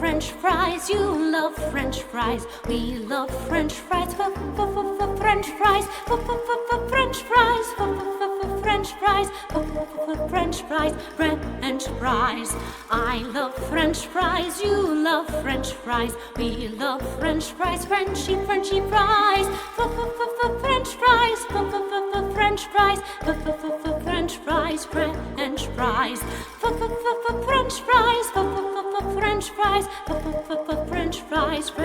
French fries, you love French fries. We love French fries, French fries, French fries, French fries, French fries, French fries. I love French fries, you love French fries. We love French fries, Frenchy, Frenchy fries, French fries, French fries, French fries, French fries, French fries, French fries, French fries, French fries.